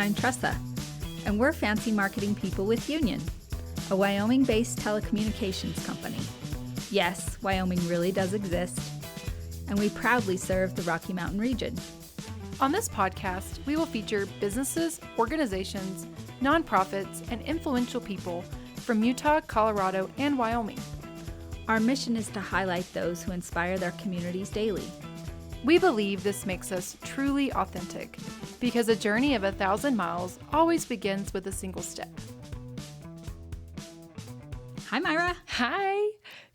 I'm Tressa, and we're Fancy Marketing People with Union, a Wyoming-based telecommunications company. Yes, Wyoming really does exist, and we proudly serve the Rocky Mountain region. On this podcast, we will feature businesses, organizations, nonprofits, and influential people from Utah, Colorado, and Wyoming. Our mission is to highlight those who inspire their communities daily. We believe this makes us truly authentic, because a journey of 1,000 miles always begins with a single step. Hi, Myra. Hi.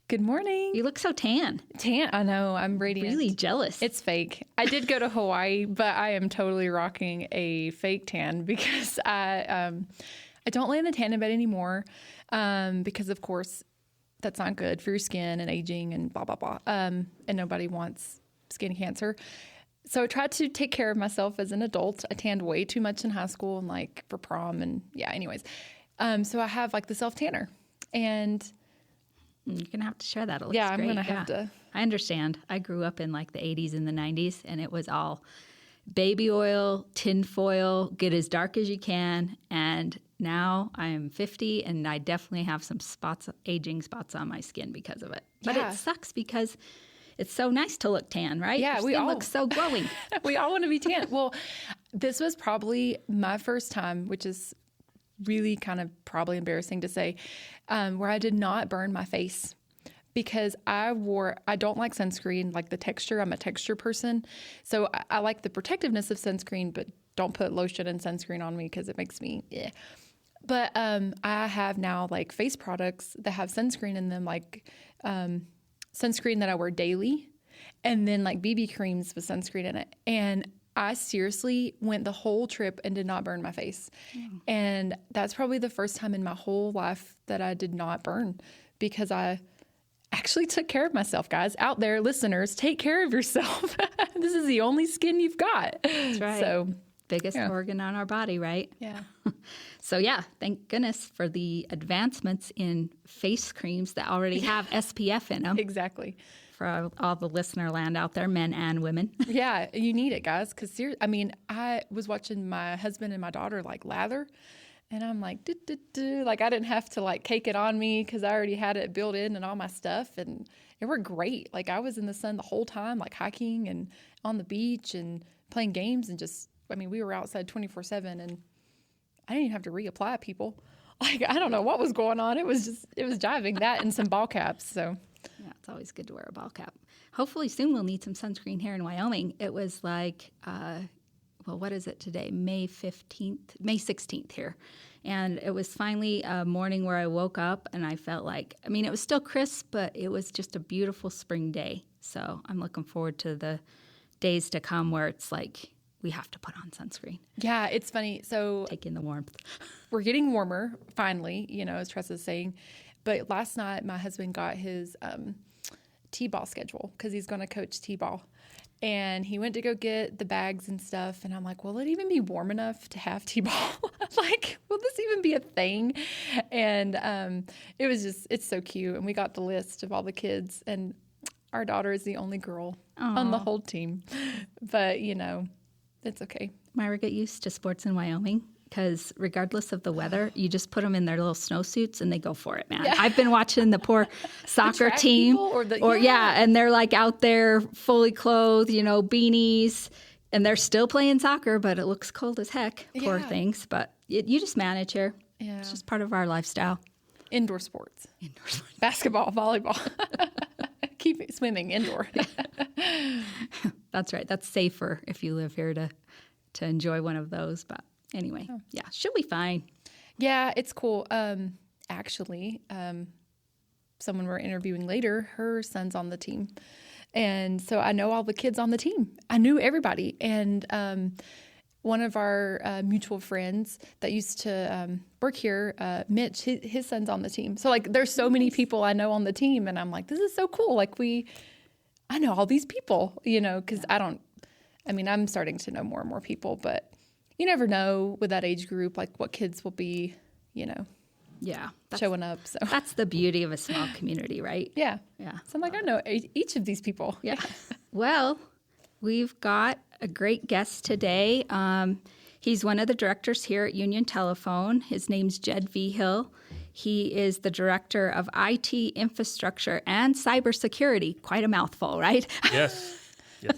Good morning. You look so tan. I know. I'm radiant. Really jealous. It's fake. I did go to Hawaii, but I am totally rocking a fake tan because I don't lay in the tanning bed anymore because, of course, that's not good for your skin and aging and blah, blah, blah. And nobody wants skin cancer. So I tried to take care of myself as an adult. I tanned way too much in high school and like for prom and anyways. So I have like the self tanner and you're going to have to share that. It looks I'm great. going to have to. I understand. I grew up in like the 80s and the 90s and it was all baby oil, tin foil, get as dark as you can. And now I am 50 and I definitely have some aging spots on my skin because of it. But it sucks because it's so nice to look tan, right? Yeah, Your skin looks so glowing. We all want to be tan. Well, this was probably my first time, which is really kind of probably embarrassing to say, where I did not burn my face because I don't like sunscreen, like the texture. I'm a texture person. So I like the protectiveness of sunscreen, but don't put lotion and sunscreen on me because it makes me, But I have now like face products that have sunscreen in them, like sunscreen that I wear daily, and then like BB creams with sunscreen in it. And I seriously went the whole trip and did not burn my face. And that's probably the first time in my whole life that I did not burn because I actually took care of myself, guys. Out there, listeners, take care of yourself. This is the only skin you've got. That's right. So, biggest organ on our body, right? Yeah. So thank goodness for the advancements in face creams that already have SPF in them. Exactly. For all the listener land out there, men and women. Yeah, you need it, guys. Because I was watching my husband and my daughter like lather, and I'm like, like I didn't have to like cake it on me because I already had it built in and all my stuff, and it worked great. Like I was in the sun the whole time, like hiking and on the beach and playing games and just. We were outside 24/7 and I didn't even have to reapply people. Like, I don't know what was going on. It was jiving that and some ball caps. So, yeah, it's always good to wear a ball cap. Hopefully soon we'll need some sunscreen here in Wyoming. It was like, what is it today? May 16th here. And it was finally a morning where I woke up and I felt like, it was still crisp, but it was just a beautiful spring day. So I'm looking forward to the days to come where it's like, we have to put on sunscreen. Yeah, it's funny. So take in the warmth. We're getting warmer, finally, as Tressa's saying. But last night, my husband got his T-ball schedule because he's going to coach T-ball. And he went to go get the bags and stuff. And I'm like, will it even be warm enough to have T-ball? Like, will this even be a thing? And it's so cute. And we got the list of all the kids. And our daughter is the only girl on the whole team. But, it's okay. Myra, get used to sports in Wyoming because regardless of the weather, you just put them in their little snowsuits and they go for it, man. Yeah. I've been watching the poor soccer team. And they're like out there fully clothed, beanies, and they're still playing soccer, but it looks cold as heck. Poor things. But you just manage here. Yeah. It's just part of our lifestyle. Indoor sports. Basketball, volleyball. Keep swimming indoor. That's right. That's safer if you live here to enjoy one of those. But anyway, should be fine. Yeah, it's cool. Actually, someone we're interviewing later, her son's on the team. And so I know all the kids on the team. I knew everybody. And one of our mutual friends that used to work here, Mitch, his son's on the team. So, like, there's so many people I know on the team, and I'm like, this is so cool. Like, I know all these people, because I'm starting to know more and more people, but you never know with that age group, like, what kids will be, showing up. So that's the beauty of a small community, right? Yeah. So I'm like, I know each of these people. Yeah. Well, we've got a great guest today. He's one of the directors here at Union Telephone. His name's Jed Vigil. He is the director of IT infrastructure and cybersecurity. Quite a mouthful, right? Yes. Yes.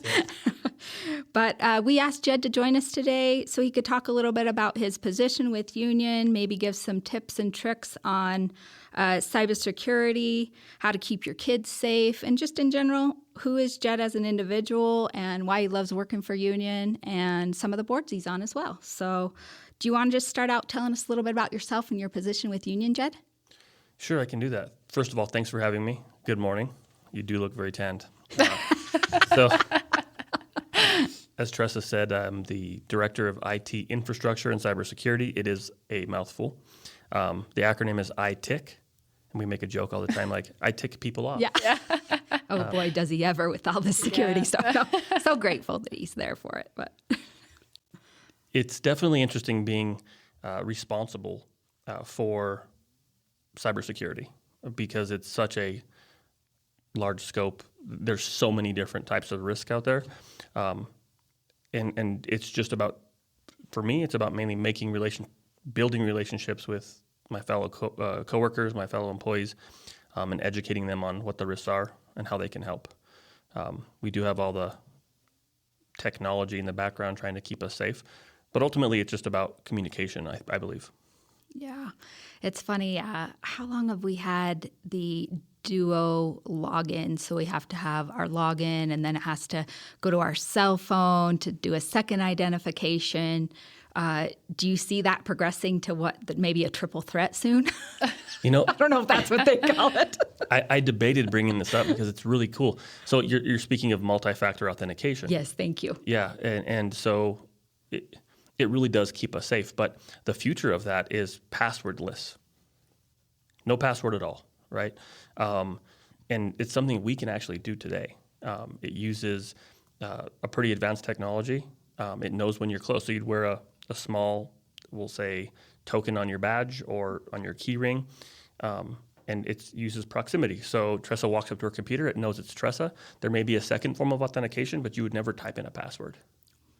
But we asked Jed to join us today so he could talk a little bit about his position with Union, maybe give some tips and tricks on cybersecurity, how to keep your kids safe, and just in general, who is Jed as an individual and why he loves working for Union and some of the boards he's on as well. So do you want to just start out telling us a little bit about yourself and your position with Union, Jed? Sure, I can do that. First of all, thanks for having me. Good morning. You do look very tanned. So, as Tressa said, I'm the director of IT infrastructure and cybersecurity. It is a mouthful. The acronym is ITIC, and we make a joke all the time, like, I tick people off. Yeah. Oh, boy, does he ever with all this security stuff. No, so grateful that he's there for it. But it's definitely interesting being responsible for cybersecurity because it's such a large scope. There's so many different types of risk out there. And it's just about, for me, it's about mainly building relationships with my fellow coworkers, my fellow employees, and educating them on what the risks are and how they can help. We do have all the technology in the background trying to keep us safe, but ultimately it's just about communication, I believe. yeah, it's funny. How long have we had the Duo login? So we have to have our login, and then it has to go to our cell phone to do a second identification. Do you see that progressing to maybe a triple threat soon? You know, I don't know if that's what they call it. I debated bringing this up because it's really cool. So you're speaking of multi-factor authentication. Yes, thank you. Yeah, and so it really does keep us safe. But the future of that is passwordless. No password at all, right? And it's something we can actually do today. It uses a pretty advanced technology. It knows when you're close. So you'd wear a small, we'll say, token on your badge or on your key ring, and it uses proximity. So Tressa walks up to her computer, it knows it's Tressa. There may be a second form of authentication, but you would never type in a password.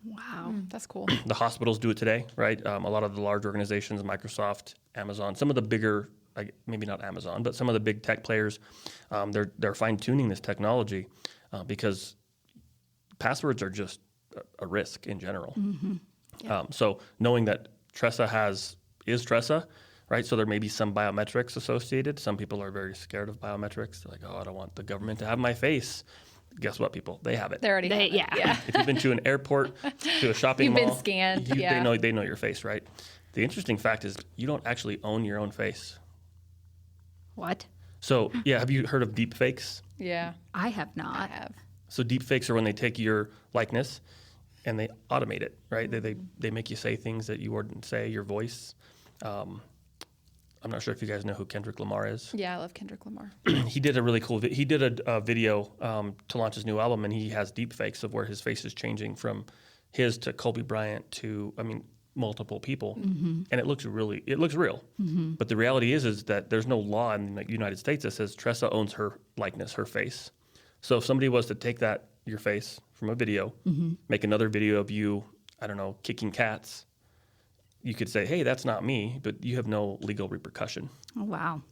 Wow. That's cool. The hospitals do it today, right? A lot of the large organizations, Microsoft, Amazon, some of the bigger, maybe not Amazon, but some of the big tech players, they're fine-tuning this technology because passwords are just a risk in general. Mm-hmm. Yeah. So knowing that Tressa is Tressa, right? So there may be some biometrics associated. Some people are very scared of biometrics. They're like, oh, I don't want the government to have my face. Guess what, people? They have it. They already have it. Yeah. If you've been to an airport, to a shopping You've mall, been scanned. they know your face, right? The interesting fact is you don't actually own your own face. What? So, yeah, have you heard of deepfakes? Yeah. I have not. I have. So deepfakes are when they take your likeness and they automate it, right? They make you say things that you wouldn't say, your voice. I'm not sure if you guys know who Kendrick Lamar is. Yeah, I love Kendrick Lamar. He did a really cool he did a video to launch his new album, and he has deepfakes of where his face is changing from his to Kobe Bryant to, multiple people. Mm-hmm. And it looks real. Mm-hmm. But the reality is that there's no law in the United States that says Tressa owns her likeness, her face. So if somebody was to take your face from a video, mm-hmm. make another video of you, I don't know, kicking cats, you could say, hey, that's not me, but you have no legal repercussion. Oh, wow.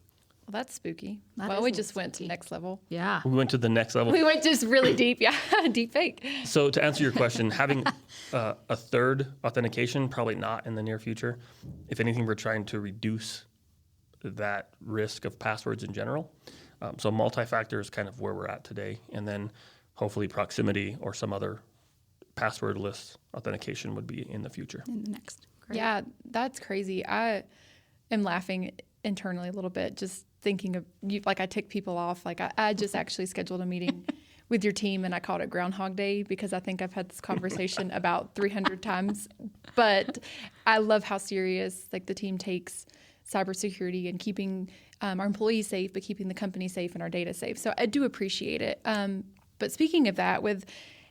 Well, that's spooky. That We is just went to spooky. next level. Yeah. We went to the next level. We went just really deep. Yeah, deep fake. So to answer your question, having a third authentication, probably not in the near future. If anything, we're trying to reduce that risk of passwords in general. So multi-factor is kind of where we're at today. And then hopefully proximity or some other passwordless authentication would be in the future. In the next. Great. Yeah, that's crazy. I am laughing internally a little bit just thinking of you. Like I tick people off. Like I just actually scheduled a meeting with your team and I called it Groundhog Day because I think I've had this conversation about 300 times. But I love how serious like the team takes cybersecurity and keeping our employees safe, but keeping the company safe and our data safe. So I do appreciate it. But speaking of that, with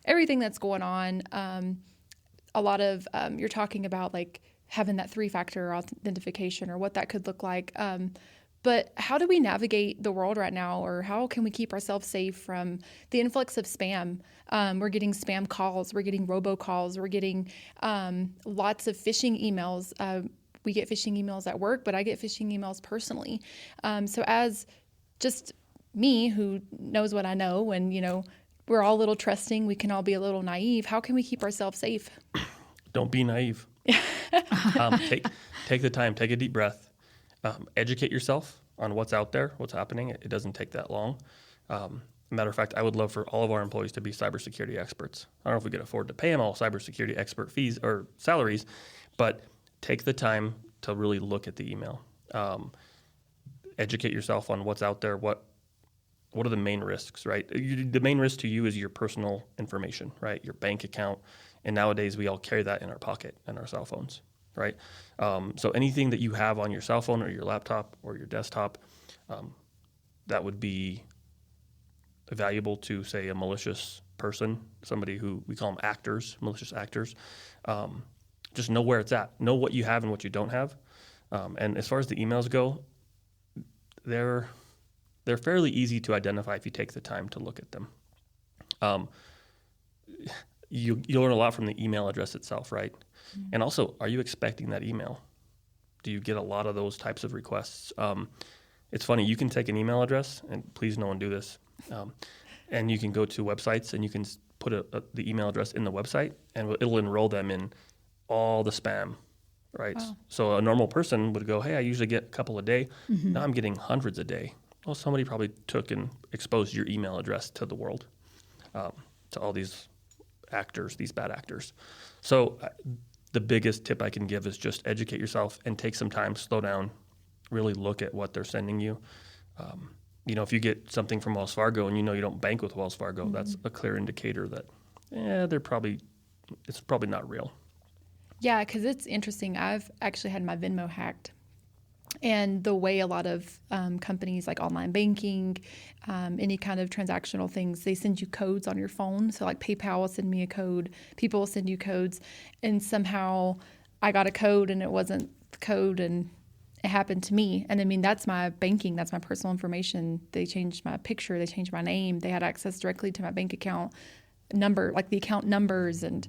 everything that's going on, a lot of you're talking about like having that 3-factor authentication or what that could look like. But But how do we navigate the world right now, or how can we keep ourselves safe from the influx of spam? We're getting spam calls, we're getting robocalls, we're getting lots of phishing emails. We get phishing emails at work, but I get phishing emails personally. So as just me, who knows what I know, and we're all a little trusting, we can all be a little naive. How can we keep ourselves safe? Don't be naive. Take the time, take a deep breath, educate yourself on what's out there, what's happening. It doesn't take that long. Matter of fact, I would love for all of our employees to be cybersecurity experts. I don't know if we could afford to pay them all cybersecurity expert fees or salaries, but take the time to really look at the email. Educate yourself on what's out there, what are the main risks, right? The main risk to you is your personal information, right? Your bank account. And nowadays we all carry that in our pocket and our cell phones, right? So anything that you have on your cell phone or your laptop or your desktop, that would be valuable to, say, a malicious person, somebody who we call them actors, malicious actors. Just know where it's at. Know what you have and what you don't have. And as far as the emails go, they're fairly easy to identify if you take the time to look at them. You learn a lot from the email address itself, right? Mm-hmm. And also, are you expecting that email? Do you get a lot of those types of requests? It's funny, you can take an email address, and please no one do this, and you can go to websites and you can put the email address in the website, and it'll enroll them in all the spam, right? Wow. So a normal person would go, hey, I usually get a couple a day. Mm-hmm. Now I'm getting hundreds a day. Well, somebody probably took and exposed your email address to the world, to all these actors, these bad actors. So the biggest tip I can give is just educate yourself and take some time, slow down, really look at what they're sending you. If you get something from Wells Fargo and you don't bank with Wells Fargo, mm-hmm. that's a clear indicator that it's probably not real. Yeah, because it's interesting. I've actually had my Venmo hacked. And the way a lot of companies like online banking, any kind of transactional things, they send you codes on your phone. So like PayPal will send me a code. People will send you codes. And somehow I got a code and it wasn't the code and it happened to me. And I mean, that's my banking. That's my personal information. They changed my picture. They changed my name. They had access directly to my bank account number, like the account numbers and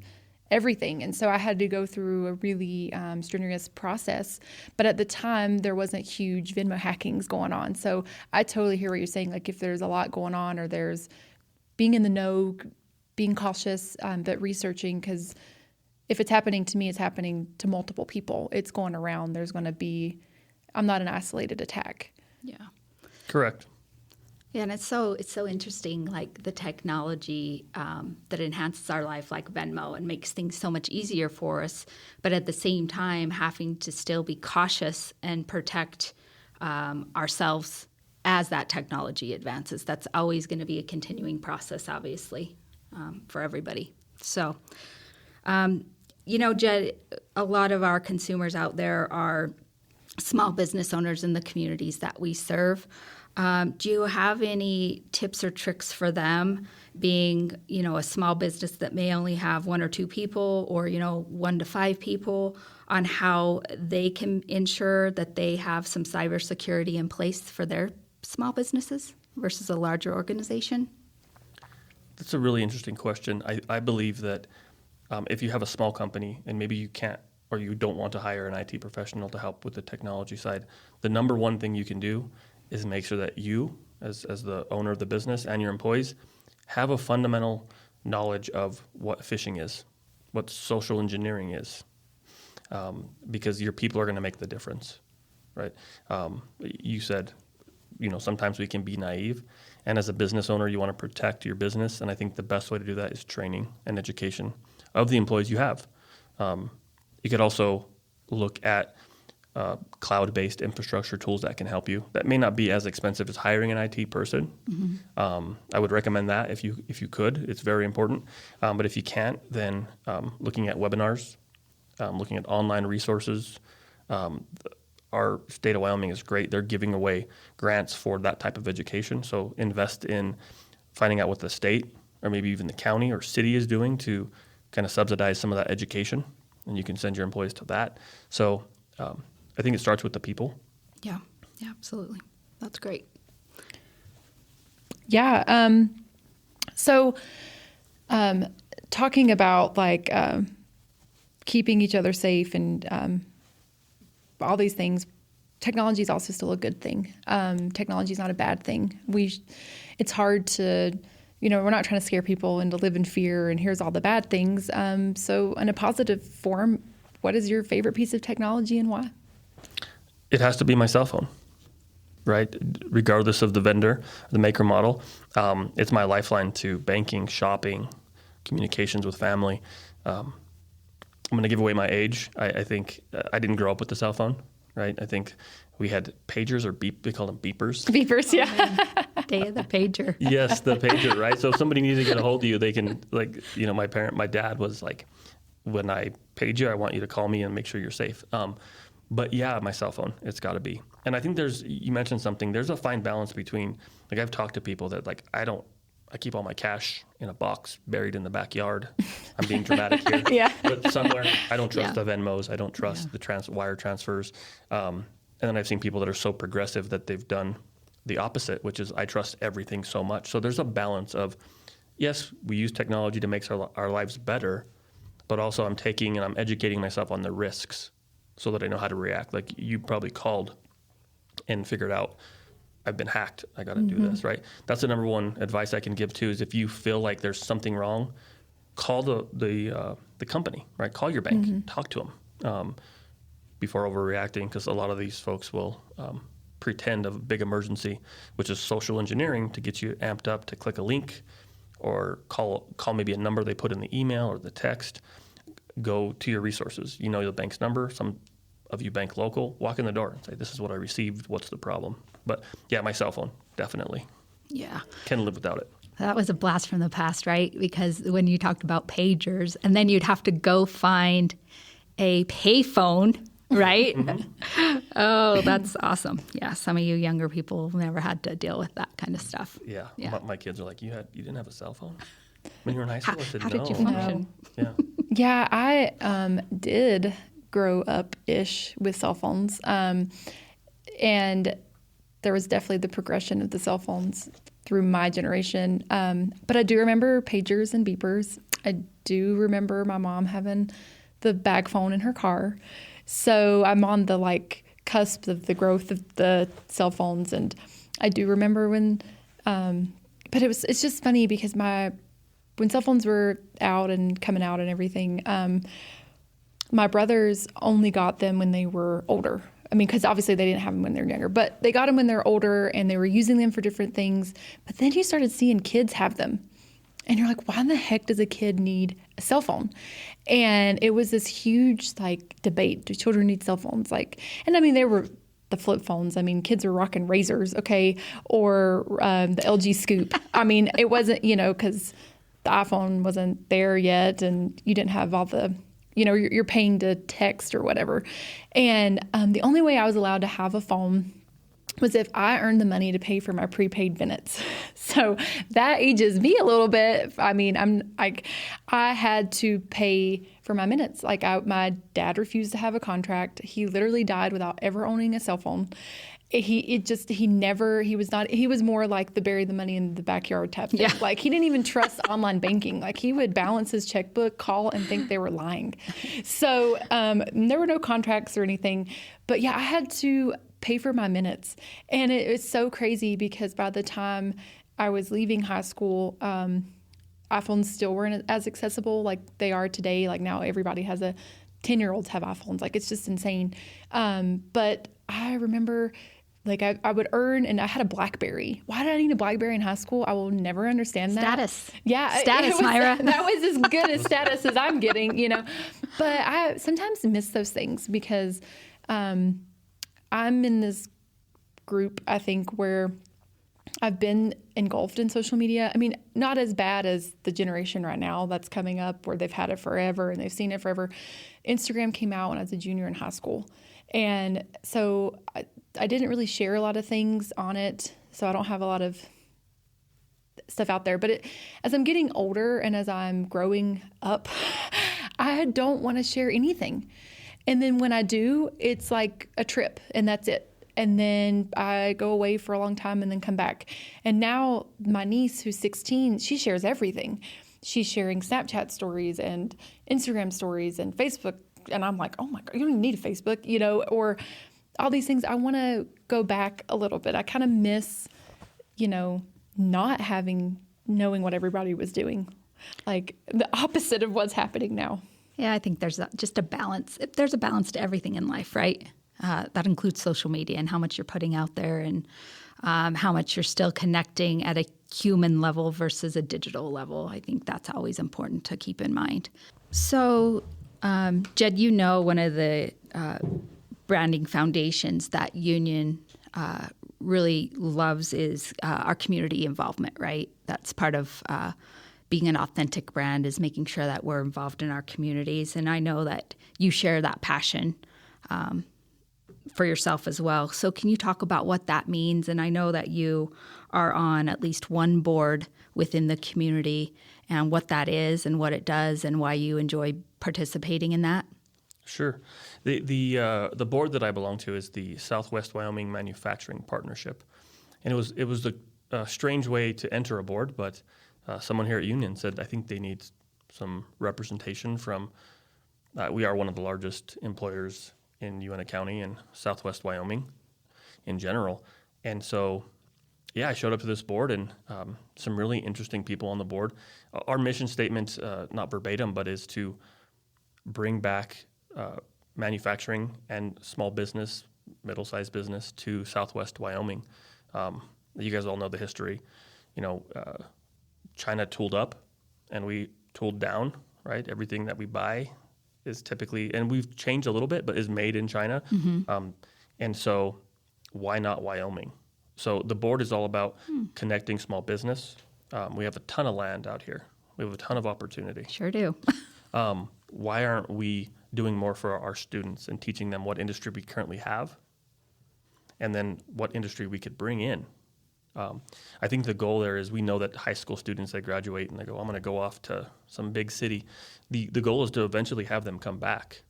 everything. And so I had to go through a really strenuous process. But at the time, there wasn't huge Venmo hackings going on. So I totally hear what you're saying. Like if there's a lot going on or there's being in the know, being cautious, but researching, because if it's happening to me, it's happening to multiple people. It's going around. There's going to be, I'm not an isolated attack. Yeah. Correct. Yeah, and it's so interesting, like the technology that enhances our life, like Venmo, and makes things so much easier for us. But at the same time, having to still be cautious and protect ourselves as that technology advances. That's always going to be a continuing process, obviously, for everybody. So, Jed, a lot of our consumers out there are small business owners in the communities that we serve. Do you have any tips or tricks for them being, a small business that may only have 1 or 2 people or, 1 to 5 people on how they can ensure that they have some cybersecurity in place for their small businesses versus a larger organization? That's a really interesting question. I believe that if you have a small company and maybe you can't or you don't want to hire an IT professional to help with the technology side, the number one thing you can do is make sure that you, as the owner of the business and your employees, have a fundamental knowledge of what phishing is, what social engineering is, because your people are going to make the difference, right? You said, sometimes we can be naive, and as a business owner, you want to protect your business, and I think the best way to do that is training and education of the employees you have. You could also look at cloud-based infrastructure tools that can help you. That may not be as expensive as hiring an IT person. Mm-hmm. I would recommend that if you could. It's very important. But if you can't, then looking at webinars, looking at online resources. Our state of Wyoming is great. They're giving away grants for that type of education. So invest in finding out what the state or maybe even the county or city is doing to kind of subsidize some of that education, and you can send your employees to that. So I think it starts with the people. Yeah, absolutely. That's great. Yeah. So, talking about like keeping each other safe and all these things, technology is also still a good thing. Technology is not a bad thing. It's hard to, we're not trying to scare people into live in fear and here's all the bad things. So in a positive form, what is your favorite piece of technology and why? It has to be my cell phone, right? Regardless of the vendor, the maker model. It's my lifeline to banking, shopping, communications with family. I'm going to give away my age. I think I didn't grow up with the cell phone, right? I think we had pagers or they call them beepers. Beepers, yeah. Day of the pager. Yes, the pager, right? So if somebody needs to get a hold of you, they can, my dad was like, when I page you, I want you to call me and make sure you're safe. But yeah, my cell phone, it's got to be. And I think you mentioned something, there's a fine balance between, like I've talked to people that like, I keep all my cash in a box buried in the backyard. I'm being dramatic here. Yeah. But somewhere, I don't trust the Venmos. I don't trust the wire transfers. And then I've seen people that are so progressive that they've done the opposite, which is I trust everything so much. So there's a balance of, yes, we use technology to make our lives better, but also I'm taking and I'm educating myself on the risks so that I know how to react. Like you probably called and figured out, I've been hacked. I got to do this, right? That's the number one advice I can give too, is if you feel like there's something wrong, call the company, right? Call your bank, talk to them before overreacting, because a lot of these folks will pretend of a big emergency, which is social engineering to get you amped up to click a link or call maybe a number they put in the email or the text. Go to your resources. You know the bank's number. Some of you bank local. Walk in the door and say, this is what I received. What's the problem? But yeah, my cell phone, definitely. Yeah. Can't live without it. That was a blast from the past, right? Because when you talked about pagers, and then you'd have to go find a payphone, right? Oh, that's awesome. Yeah, some of you younger people never had to deal with that kind of stuff. Yeah. Yeah. My kids are like, you didn't have a cell phone when you were in high school? I said, How no. did you function? Yeah. Yeah, I did grow up-ish with cell phones. And there was definitely the progression of the cell phones through my generation. But I do remember pagers and beepers. I do remember my mom having the bag phone in her car. So I'm on the cusp of the growth of the cell phones. And I do remember when, but it's just funny because when cell phones were out and coming out and everything, my brothers only got them when they were older. I mean, because obviously they didn't have them when they were younger, but they got them when they were older and they were using them for different things. But then you started seeing kids have them. And you're like, why in the heck does a kid need a cell phone? And it was this huge debate. Do children need cell phones? And I mean, they were the flip phones. I mean, kids were rocking razors, okay, or the LG Scoop. I mean, it wasn't, because the iPhone wasn't there yet and you didn't have all the, you're paying to text or whatever. And the only way I was allowed to have a phone was if I earned the money to pay for my prepaid minutes. So that ages me a little bit. I mean, I had to pay for my minutes. My dad refused to have a contract. He literally died without ever owning a cell phone. He was more like the bury the money in the backyard type thing. Yeah. He didn't even trust online banking. He would balance his checkbook, call, and think they were lying. So there were no contracts or anything. But yeah, I had to pay for my minutes. And it was so crazy because by the time I was leaving high school, iPhones still weren't as accessible like they are today. Now everybody has 10-year-olds have iPhones. It's just insane. But I remember I would earn, and I had a BlackBerry. Why did I need a BlackBerry in high school? I will never understand that. Status. Yeah. Status, Myra. That was as good a status as I'm getting, But I sometimes miss those things because I'm in this group, I think, where I've been engulfed in social media. I mean, not as bad as the generation right now that's coming up where they've had it forever and they've seen it forever. Instagram came out when I was a junior in high school. And so I didn't really share a lot of things on it. So I don't have a lot of stuff out there. But as I'm getting older and as I'm growing up, I don't want to share anything. And then when I do, it's like a trip and that's it. and then I go away for a long time and then come back. And now my niece, who's 16, she shares everything. She's sharing Snapchat stories and Instagram stories and Facebook. And I'm like, oh my God, you don't even need a Facebook, or all these things. I want to go back a little bit. I kind of miss, not knowing what everybody was doing, like the opposite of what's happening now. Yeah, I think there's just a balance. There's a balance to everything in life, right? That includes social media and how much you're putting out there, and how much you're still connecting at a human level versus a digital level. I think that's always important to keep in mind. So, Jed, one of the branding foundations that Union really loves is our community involvement, right? That's part of being an authentic brand, is making sure that we're involved in our communities. And I know that you share that passion for yourself as well. So can you talk about what that means? And I know that you are on at least one board within the community, and what that is and what it does and why you enjoy participating in that. Sure. The board that I belong to is the Southwest Wyoming Manufacturing Partnership. And it was a strange way to enter a board, but someone here at Union said, I think they need some representation from, we are one of the largest employers in Uena County and Southwest Wyoming in general. And so, I showed up to this board, and some really interesting people on the board. Our mission statement, not verbatim, but is to bring back manufacturing and small business, middle-sized business to Southwest Wyoming. You guys all know the history. China tooled up and we tooled down, right? Everything that we buy is typically, and we've changed a little bit, but is made in China. Mm-hmm. And so why not Wyoming? So the board is all about connecting small business. We have a ton of land out here. We have a ton of opportunity. Sure do. Why aren't we doing more for our students and teaching them what industry we currently have, and then what industry we could bring in? I think the goal there is, we know that high school students, they graduate and they go, I'm going to go off to some big city. The goal is to eventually have them come back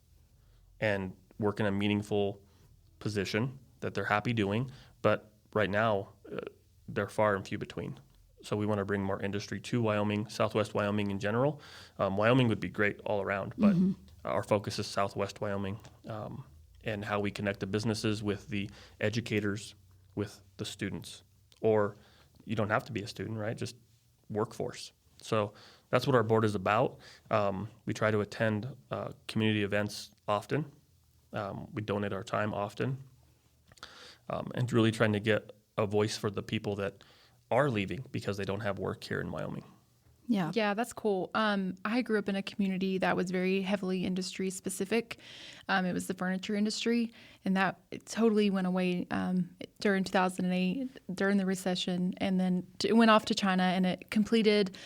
and work in a meaningful position that they're happy doing. But right now, they're far and few between. So we want to bring more industry to Wyoming, Southwest Wyoming in general. Wyoming would be great all around, but our focus is Southwest Wyoming, and how we connect the businesses with the educators, with the students. Or you don't have to be a student, right? Just workforce. So that's what our board is about. We try to attend community events often. We donate our time often, and really trying to get a voice for the people that are leaving because they don't have work here in Wyoming. Yeah, that's cool. I grew up in a community that was very heavily industry specific. It was the furniture industry, and it totally went away during 2008 during the recession, and then it went off to China, and it depleted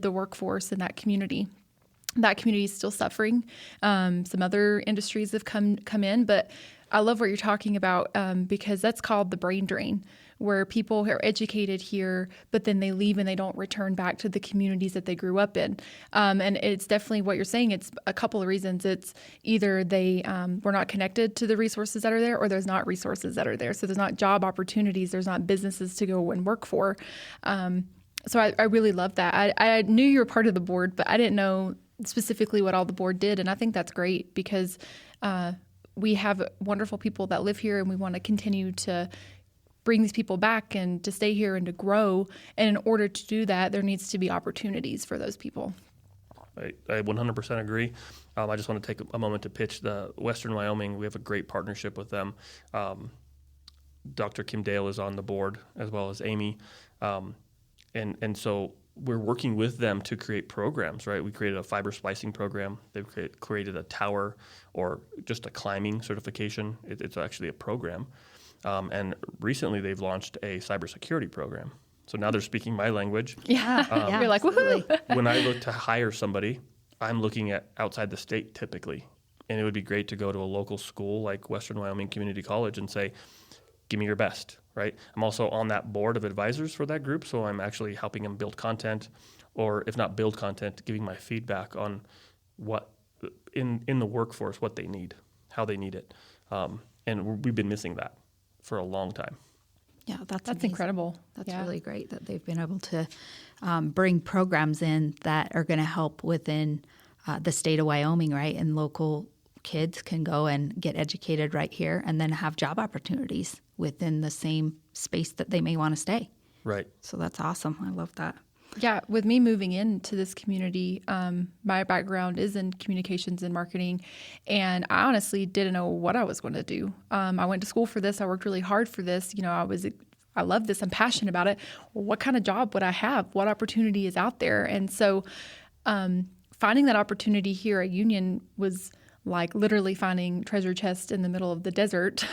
the workforce in that community. That community is still suffering. Some other industries have come in, but I love what you're talking about, because that's called the brain drain, where people are educated here, but then they leave and they don't return back to the communities that they grew up in. And it's definitely what you're saying. It's a couple of reasons. It's either they were not connected to the resources that are there, or there's not resources that are there. So there's not job opportunities. There's not businesses to go and work for. So I really love that. I knew you were part of the board, but I didn't know specifically what all the board did. And I think that's great, because we have wonderful people that live here, and we want to continue to bring these people back and to stay here and to grow. And in order to do that, there needs to be opportunities for those people. I 100% agree. I just want to take a moment to pitch the Western Wyoming. We have a great partnership with them. Dr. Kim Dale is on the board, as well as Amy. And so we're working with them to create programs, right? We created a fiber splicing program. They've created a tower, or just a climbing certification. It's actually a program. And recently they've launched a cybersecurity program. So now they're speaking my language. Yeah. You're like, woohoo. When I look to hire somebody, I'm looking at outside the state typically. And it would be great to go to a local school like Western Wyoming Community College and say, give me your best, right? I'm also on that board of advisors for that group, so I'm actually helping them build content, or if not build content, giving my feedback on what in the workforce, what they need, how they need it. And we've been missing that for a long time. Yeah, that's That's amazing. incredible. That's Yeah. really great that they've been able to bring programs in that are going to help within the state of Wyoming, right? And local kids can go and get educated right here and then have job opportunities within the same space that they may want to stay. Right. So that's awesome. I love that. Yeah, with me moving into this community, my background is in communications and marketing, and I honestly didn't know what I was going to do. I went to school for this. I worked really hard for this. I love this. I'm passionate about it. Well, what kind of job would I have? What opportunity is out there? And so, finding that opportunity here at Union was like literally finding treasure chest in the middle of the desert,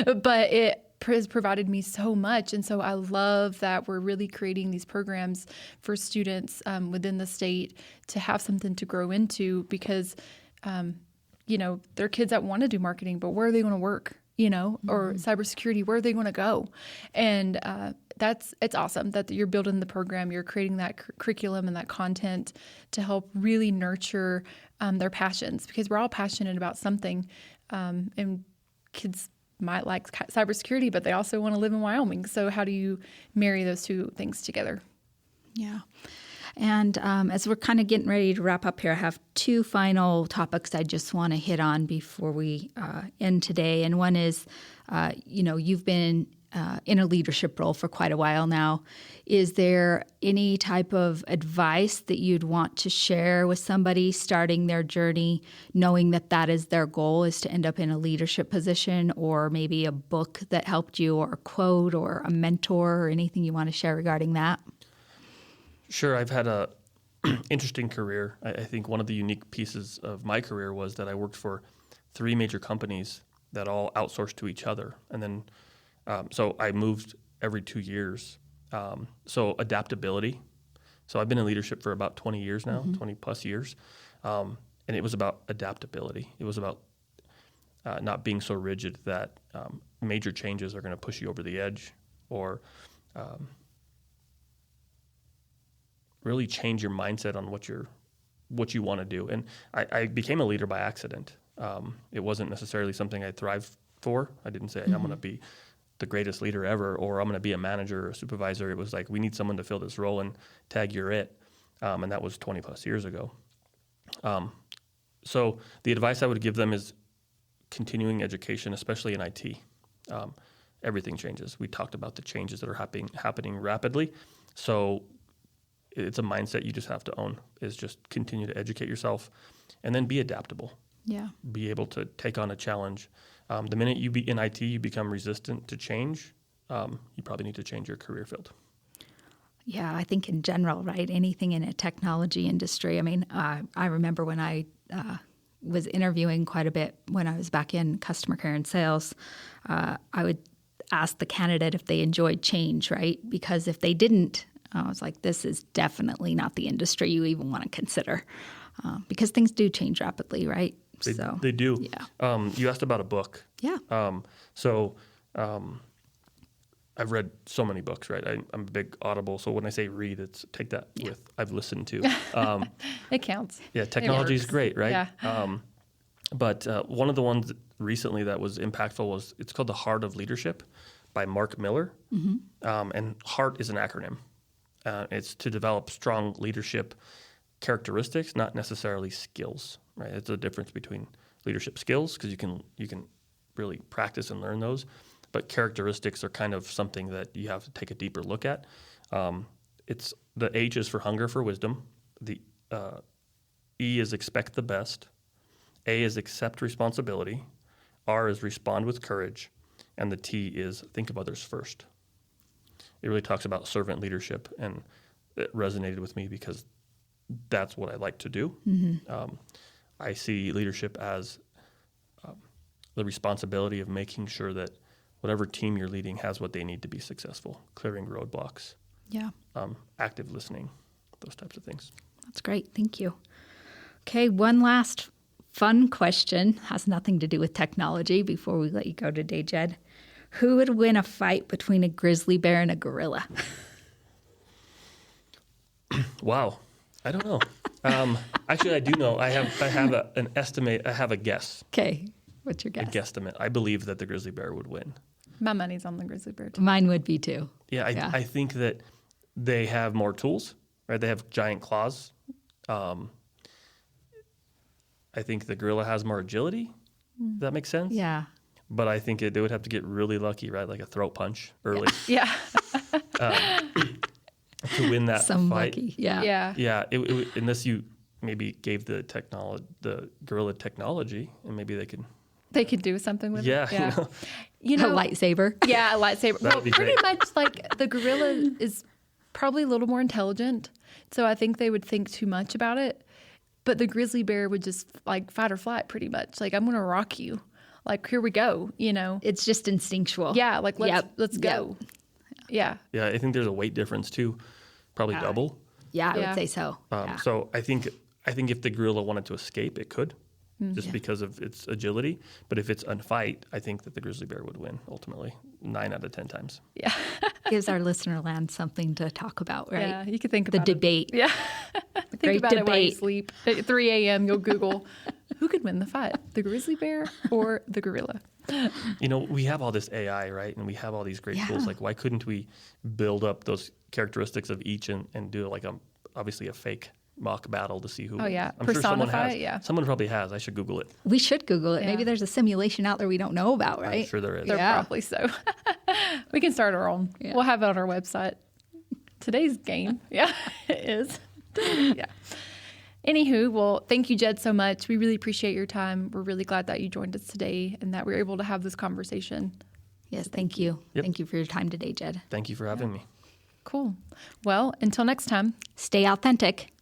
but it has provided me so much. And so I love that we're really creating these programs for students within the state to have something to grow into because, there are kids that want to do marketing, but where are they going to work? Or cybersecurity, where are they going to go? And it's awesome that you're building the program, you're creating that curriculum and that content to help really nurture their passions because we're all passionate about something. And kids might like cybersecurity, but they also want to live in Wyoming. So how do you marry those two things together? Yeah. And as we're kind of getting ready to wrap up here, I have two final topics I just want to hit on before we end today. And one is, you've been in a leadership role for quite a while now. Is there any type of advice that you'd want to share with somebody starting their journey, knowing that that is their goal, is to end up in a leadership position, or maybe a book that helped you, or a quote, or a mentor, or anything you want to share regarding that? Sure. I've had a interesting career. I think one of the unique pieces of my career was that I worked for 3 major companies that all outsourced to each other. And then, so I moved every 2 years. So adaptability. So I've been in leadership for about 20 years now, 20 plus years. And it was about adaptability. It was about not being so rigid that major changes are going to push you over the edge or really change your mindset on what you want to do. And I became a leader by accident. It wasn't necessarily something I thrived for. I didn't say I'm going to be the greatest leader ever, or I'm going to be a manager or a supervisor. It was like, we need someone to fill this role and tag, you're it. And that was 20 plus years ago. So the advice I would give them is continuing education, especially in IT. Everything changes. We talked about the changes that are happening rapidly. So it's a mindset you just have to own, is just continue to educate yourself and then be adaptable. Yeah. Be able to take on a challenge. The minute you be in IT, you become resistant to change. You probably need to change your career field. Yeah, I think in general, right? Anything in a technology industry. I mean, I remember when I was interviewing quite a bit when I was back in customer care and sales, I would ask the candidate if they enjoyed change, right? Because if they didn't, I was like, this is definitely not the industry you even want to consider, because things do change rapidly, right? They do. Yeah. You asked about a book. Yeah. I've read so many books, right? I'm a big Audible, so when I say read, it's take that with I've listened to. It counts. Yeah, technology is great, right? Yeah. But one of the ones recently that was impactful it's called The Heart of Leadership by Mark Miller. And HEART is an acronym. It's to develop strong leadership characteristics, not necessarily skills, right? It's the difference between leadership skills, because you can really practice and learn those, but characteristics are kind of something that you have to take a deeper look at. It's the H is for hunger for wisdom. The E is expect the best. A is accept responsibility. R is respond with courage. And the T is think of others first. It really talks about servant leadership, and it resonated with me because that's what I like to do. I see leadership as the responsibility of making sure that whatever team you're leading has what they need to be successful, clearing roadblocks, active listening, those types of things. That's great. Thank you. Okay, one last fun question. Has nothing to do with technology before we let you go today, Jed. Who would win a fight between a grizzly bear and a gorilla? Wow. I don't know. Actually, I do know. I have an estimate. I have a guess. Okay. What's your a guess? guesstimate. I believe that the grizzly bear would win. My money's on the grizzly bear too. Mine would be too. Yeah, I think that they have more tools, right? They have giant claws. I think the gorilla has more agility. Does that make sense? Yeah. But I think they would have to get really lucky, right? Like a throat punch early Yeah. to win that Some fight. lucky. Yeah. Yeah. Yeah, unless you maybe gave the gorilla technology, and maybe they could. They could do something with Yeah, it. Yeah. you You know, A lightsaber. yeah, a lightsaber. That would Well, be pretty great. much like the gorilla is probably a little more intelligent. So I think they would think too much about it. But the grizzly bear would just like fight or flight pretty much. Like, I'm going to rock you. Like, here we go, you know? It's just instinctual. Yeah, like, let's Yep. go. Yeah. Yeah, I think there's a weight difference too, probably double. Yeah, I Yeah. would say so. So I think if the gorilla wanted to escape, it could, just because of its agility. But if it's unfight, I think that the grizzly bear would win ultimately, 9 out of 10 times. Yeah. Gives our listener land something to talk about, right? Yeah. You could think The about it. debate. Yeah. Think Great about it while you debate. sleep. At 3 a.m., you'll Google who could win the fight, the grizzly bear or the gorilla? You know, we have all this AI, right? And we have all these great tools. Like, why couldn't we build up those characteristics of each and do like obviously a fake mock battle to see who wins? yeah. I'm sure someone Personify has. it, yeah. Someone probably has. I should Google it. We should Google it. Yeah. Maybe there's a simulation out there we don't know about, right? I'm sure there is. They're Yeah. probably so. We can start our own. Yeah. We'll have it on our website. Today's game. Yeah, it is. Yeah. Anywho, well, thank you, Jed, so much. We really appreciate your time. We're really glad that you joined us today and that we were able to have this conversation. Yes, thank you. Yep. Thank you for your time today, Jed. Thank you for having me. Cool. Well, until next time. Stay authentic.